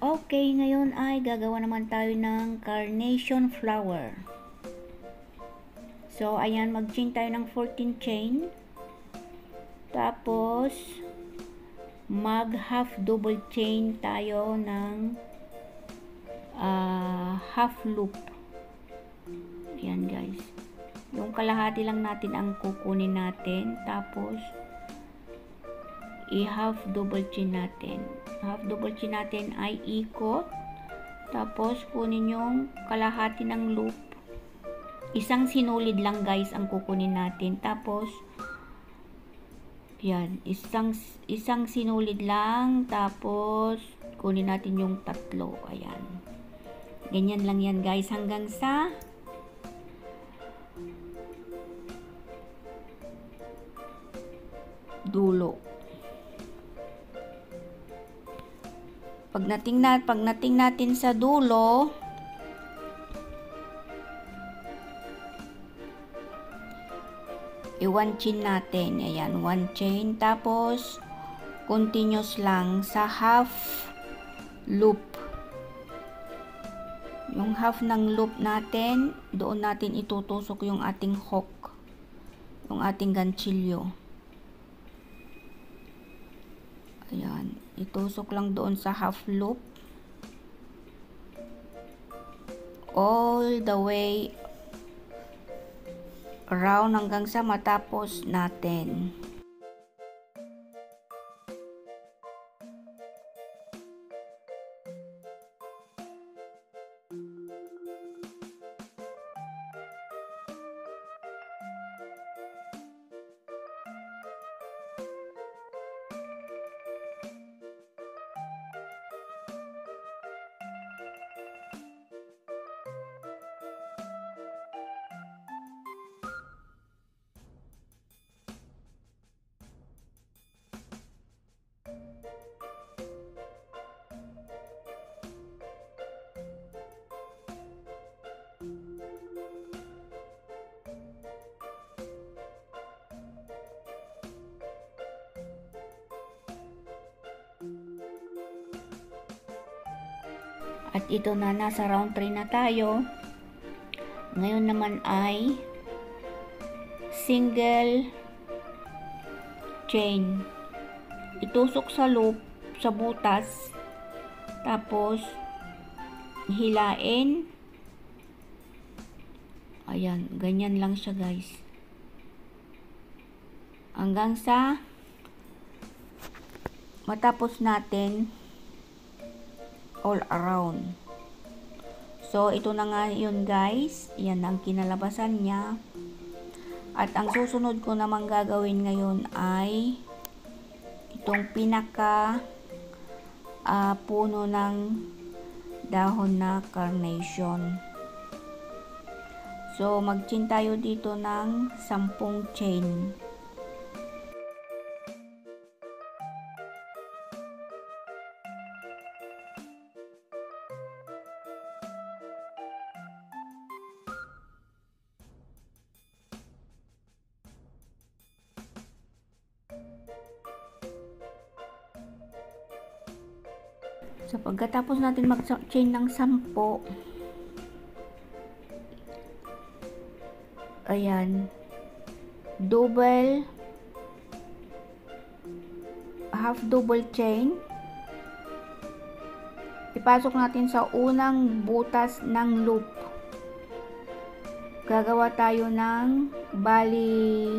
Okay, ngayon ay gagawa naman tayo ng carnation flower. So, ayan, mag-chain tayo ng 14 chain. Tapos, mag-half double chain tayo ng half loop. Ayan, guys. Yung kalahati lang natin ang kukunin natin. Tapos, i-half double chain natin. Half double chain natin ay ikot. Tapos, kunin yung kalahati ng loop. Isang sinulid lang, guys, ang kukunin natin. Tapos, yan. Isang sinulid lang. Tapos, kunin natin yung tatlo. Ayan. Ganyan lang yan, guys. Hanggang sa dulo. Pag nating natin sa dulo, i-one chain natin. Ayan, one chain. Tapos, continuous lang sa half loop. Yung half ng loop natin, doon natin itutusok yung ating hook. Yung ating ganchilyo. Ayan, itusok lang doon sa half loop. All the way around hanggang sa matapos natin. At ito na, nasa round 3 na tayo. Ngayon naman ay single chain. Itusok sa loop, sa butas. Tapos, hilain. Ayan, ganyan lang siya, guys. Hanggang sa matapos natin all around. So, ito na nga yun, guys. Yan ang kinalabasan niya. At ang susunod ko namang gagawin ngayon ay itong pinaka puno ng dahon na carnation. So, mag-chain tayo dito ng 10 chain. So, pagkatapos natin mag-chain ng 10, ayan, double, half double chain, ipasok natin sa unang butas ng loop. Gagawa tayo ng bali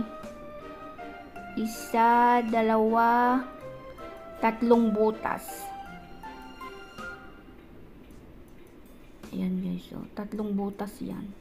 1, 2, 3 butas. Ayan, guys, so 3 butas yan.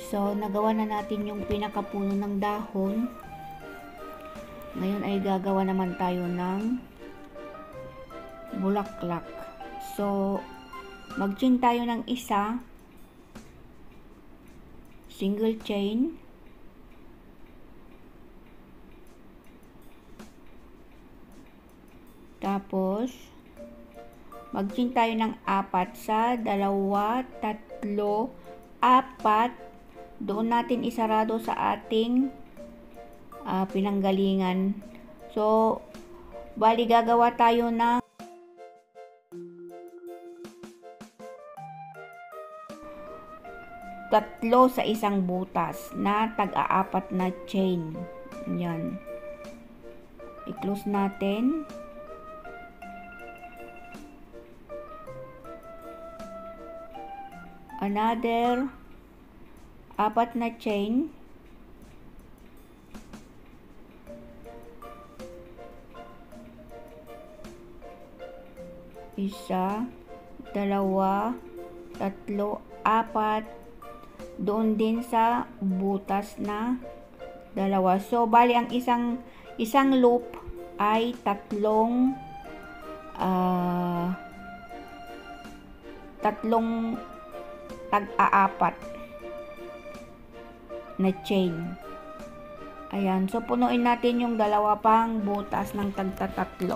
So, nagawa na natin yung pinakapuno ng dahon. Ngayon ay gagawa naman tayo ng bulaklak. So, mag-chain tayo ng isa. Single chain. Tapos, mag-chain tayo ng 4 sa 2, 3, 4. Doon natin isarado sa ating pinanggalingan. So, bali gagawa tayo ng 3 sa isang butas na tag-4 na chain. Yan. I-close natin. Another 4 na chain. Isa, 2, 3, 4. Doon din sa butas na 2. So, bali ang isang loop ay 3 tag-4 na chain. Ayan. So, punuin natin yung 2 pang butas ng tagta-3.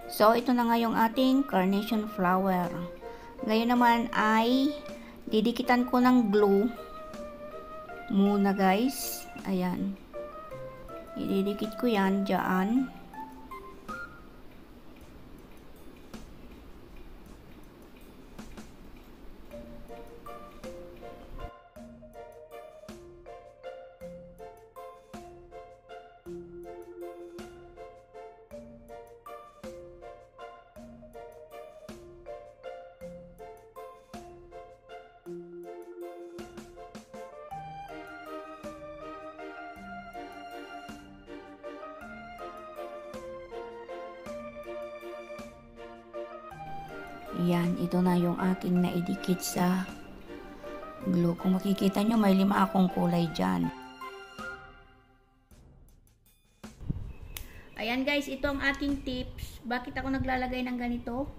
So, ito na nga yung ating carnation flower. Ngayon naman ay didikitan ko ng glue muna, guys. Ayan. Ididikit ko yan dyan. Yan, ito na yung aking naidikit sa glue. Kung makikita nyo, may 5 akong kulay dyan. Ayan guys, ito ang aking tips. Bakit ako naglalagay ng ganito?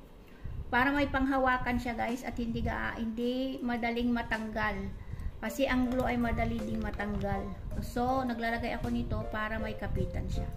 Para may panghawakan siya guys at hindi madaling matanggal. Kasi ang glue ay madali ding matanggal. So, naglalagay ako nito para may kapitan siya.